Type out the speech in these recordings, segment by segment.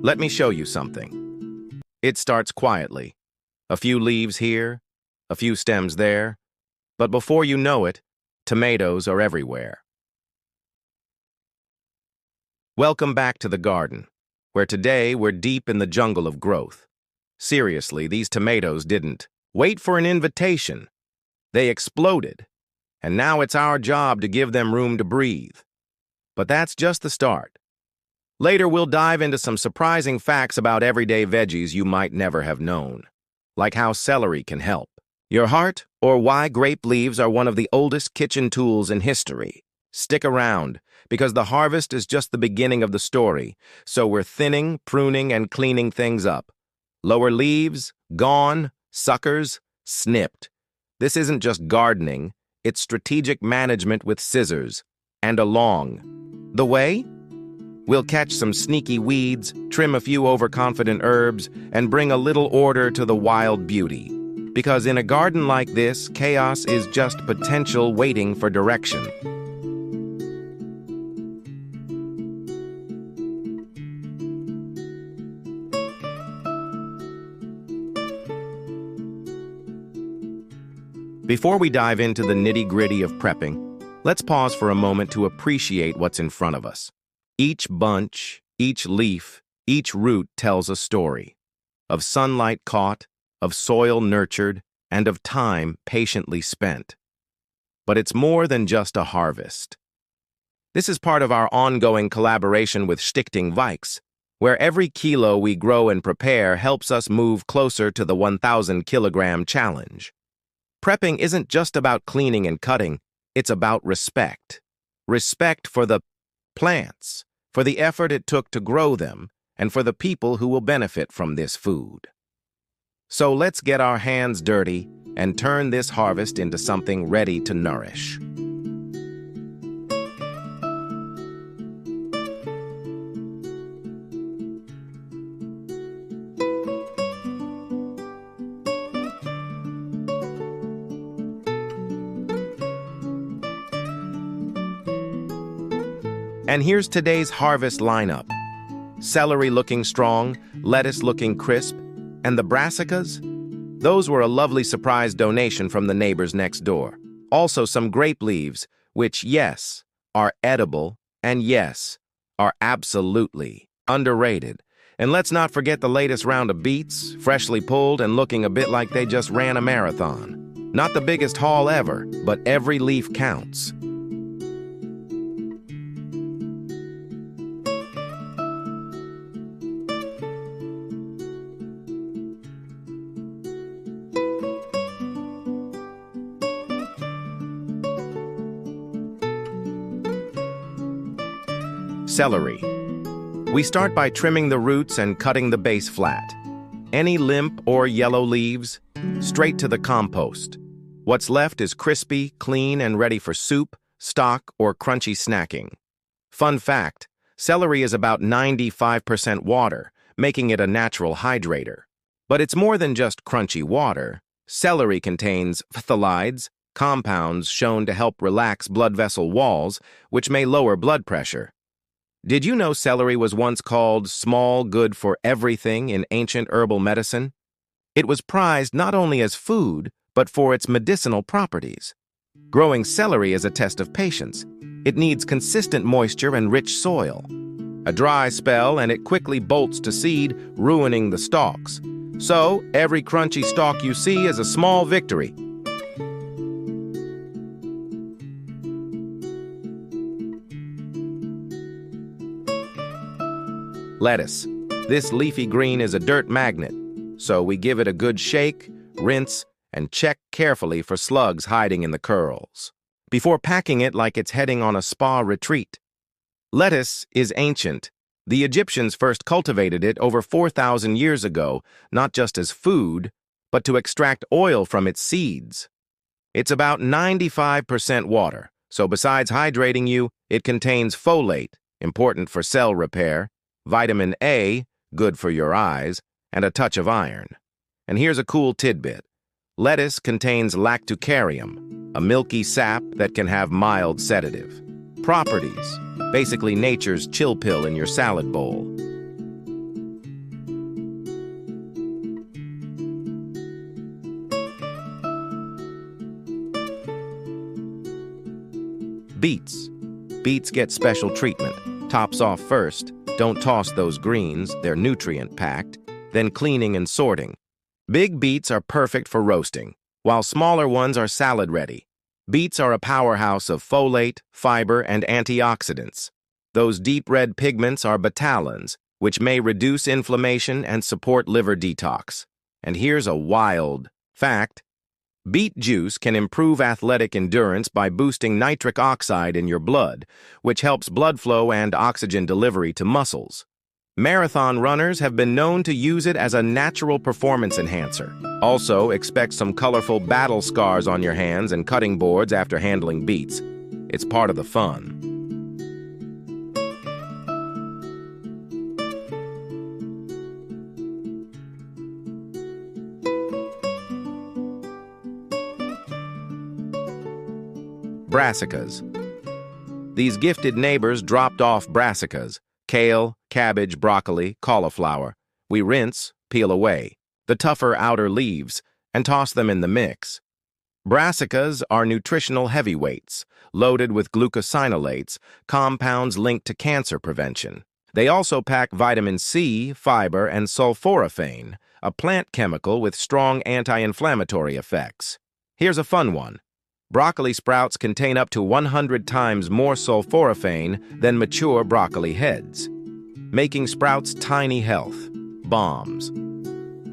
Let me show you something. It starts quietly. A few leaves here, a few stems there, but before you know it, tomatoes are everywhere. Welcome back to the garden, where today we're deep in the jungle of growth. Seriously, these tomatoes didn't wait for an invitation. They exploded, and now it's our job to give them room to breathe. But that's just the start. Later, we'll dive into some surprising facts about everyday veggies you might never have known, like how celery can help your heart, or why grape leaves are one of the oldest kitchen tools in history. Stick around, because the harvest is just the beginning of the story, so we're thinning, pruning, and cleaning things up. Lower leaves, gone, suckers, snipped. This isn't just gardening, it's strategic management with scissors. And along the way, we'll catch some sneaky weeds, trim a few overconfident herbs, and bring a little order to the wild beauty. Because in a garden like this, chaos is just potential waiting for direction. Before we dive into the nitty-gritty of prepping, let's pause for a moment to appreciate what's in front of us. Each bunch, each leaf, each root tells a story of sunlight caught, of soil nurtured, and of time patiently spent. But it's more than just a harvest. This is part of our ongoing collaboration with Stichting Veggies, where every kilo we grow and prepare helps us move closer to the 1,000-kilogram challenge. Prepping isn't just about cleaning and cutting, it's about respect. Respect for the plants, for the effort it took to grow them, and for the people who will benefit from this food. So let's get our hands dirty and turn this harvest into something ready to nourish. And here's today's harvest lineup. Celery looking strong, lettuce looking crisp, and the brassicas? Those were a lovely surprise donation from the neighbors next door. Also some grape leaves, which, yes, are edible, and yes, are absolutely underrated. And let's not forget the latest round of beets, freshly pulled and looking a bit like they just ran a marathon. Not the biggest haul ever, but every leaf counts. Celery. We start by trimming the roots and cutting the base flat. Any limp or yellow leaves, straight to the compost. What's left is crispy, clean, and ready for soup, stock, or crunchy snacking. Fun fact, celery is about 95% water, making it a natural hydrator. But it's more than just crunchy water. Celery contains phthalides, compounds shown to help relax blood vessel walls, which may lower blood pressure. Did you know celery was once called small good for everything in ancient herbal medicine? It was prized not only as food, but for its medicinal properties. Growing celery is a test of patience. It needs consistent moisture and rich soil. A dry spell and it quickly bolts to seed, ruining the stalks. So, every crunchy stalk you see is a small victory. Lettuce. This leafy green is a dirt magnet, so we give it a good shake, rinse, and check carefully for slugs hiding in the curls, before packing it like it's heading on a spa retreat. Lettuce is ancient. The Egyptians first cultivated it over 4,000 years ago, not just as food, but to extract oil from its seeds. It's about 95% water, so besides hydrating you, it contains folate, important for cell repair, vitamin A, good for your eyes, and a touch of iron. And here's a cool tidbit. Lettuce contains lactucarium, a milky sap that can have mild sedative properties, basically nature's chill pill in your salad bowl. Beets. Beets get special treatment. Tops off first. Don't toss those greens, they're nutrient-packed. Then cleaning and sorting. Big beets are perfect for roasting, while smaller ones are salad-ready. Beets are a powerhouse of folate, fiber, and antioxidants. Those deep red pigments are betalains, which may reduce inflammation and support liver detox. And here's a wild fact. Beet juice can improve athletic endurance by boosting nitric oxide in your blood, which helps blood flow and oxygen delivery to muscles. Marathon runners have been known to use it as a natural performance enhancer. Also, expect some colorful battle scars on your hands and cutting boards after handling beets. It's part of the fun. Brassicas. These gifted neighbors dropped off brassicas, kale, cabbage, broccoli, cauliflower. We rinse, peel away the tougher outer leaves, and toss them in the mix. Brassicas are nutritional heavyweights, loaded with glucosinolates, compounds linked to cancer prevention. They also pack vitamin C, fiber, and sulforaphane, a plant chemical with strong anti-inflammatory effects. Here's a fun one. Broccoli sprouts contain up to 100 times more sulforaphane than mature broccoli heads, making sprouts tiny health bombs.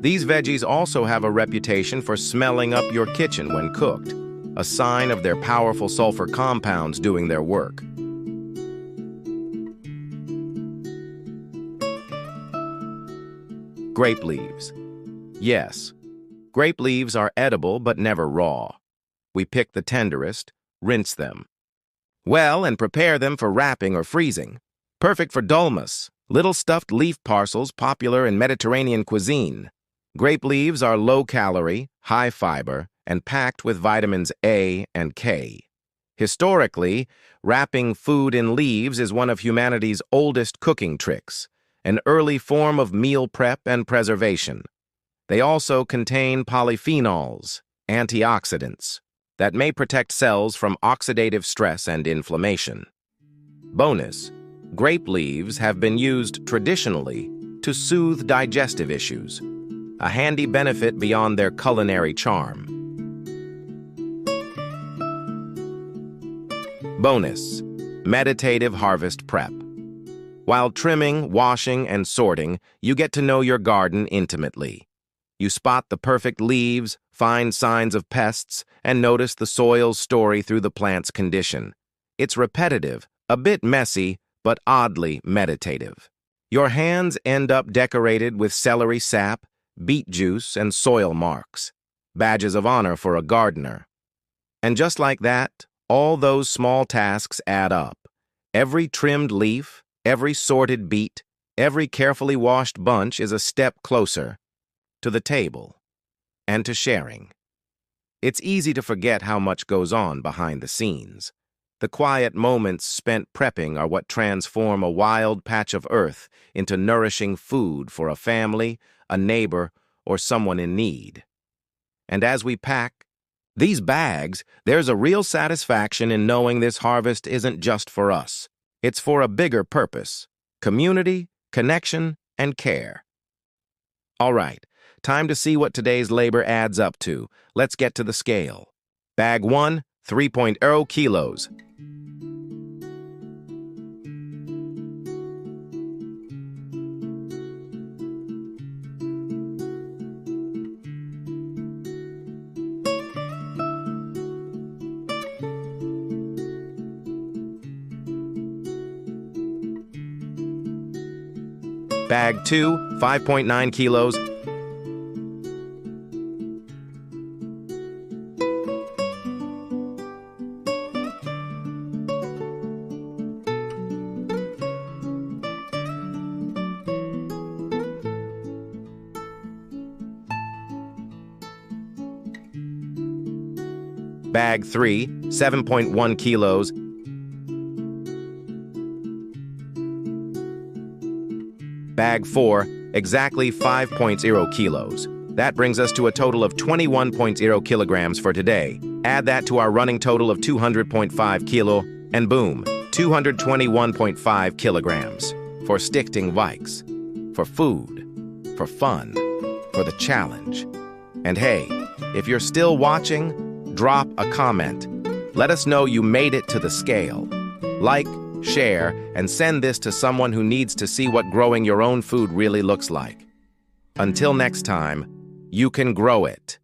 These veggies also have a reputation for smelling up your kitchen when cooked, a sign of their powerful sulfur compounds doing their work. Grape leaves. Yes, grape leaves are edible but never raw. We pick the tenderest, rinse them well, and prepare them for wrapping or freezing. Perfect for dolmas, little stuffed leaf parcels popular in Mediterranean cuisine. Grape leaves are low-calorie, high-fiber, and packed with vitamins A and K. Historically, wrapping food in leaves is one of humanity's oldest cooking tricks, an early form of meal prep and preservation. They also contain polyphenols, antioxidants, that may protect cells from oxidative stress and inflammation. Bonus: grape leaves have been used traditionally to soothe digestive issues, a handy benefit beyond their culinary charm. Bonus: meditative harvest prep. While trimming, washing, and sorting, you get to know your garden intimately. You spot the perfect leaves, find signs of pests, and notice the soil's story through the plant's condition. It's repetitive, a bit messy, but oddly meditative. Your hands end up decorated with celery sap, beet juice, and soil marks, badges of honor for a gardener. And just like that, all those small tasks add up. Every trimmed leaf, every sorted beet, every carefully washed bunch is a step closer to the table and to sharing. It's easy to forget how much goes on behind the scenes. The quiet moments spent prepping are what transform a wild patch of earth into nourishing food for a family, a neighbor, or someone in need. And as we pack these bags, there's a real satisfaction in knowing this harvest isn't just for us. It's for a bigger purpose: community, connection, and care. All right, time to see what today's labor adds up to. Let's get to the scale. Bag 1, 3.0 kilos. Bag 2, 5.9 kilos. Bag 3, 7.1 kilos. Bag 4, exactly 5.0 kilos. That brings us to a total of 21.0 kilograms for today. Add that to our running total of 200.5 kilo. And boom, 221.5 kilograms for stichting Vikes, for food, for fun, for the challenge. And hey, if you're still watching, drop a comment. Let us know you made it to the scale. Like, share, and send this to someone who needs to see what growing your own food really looks like. Until next time, you can grow it.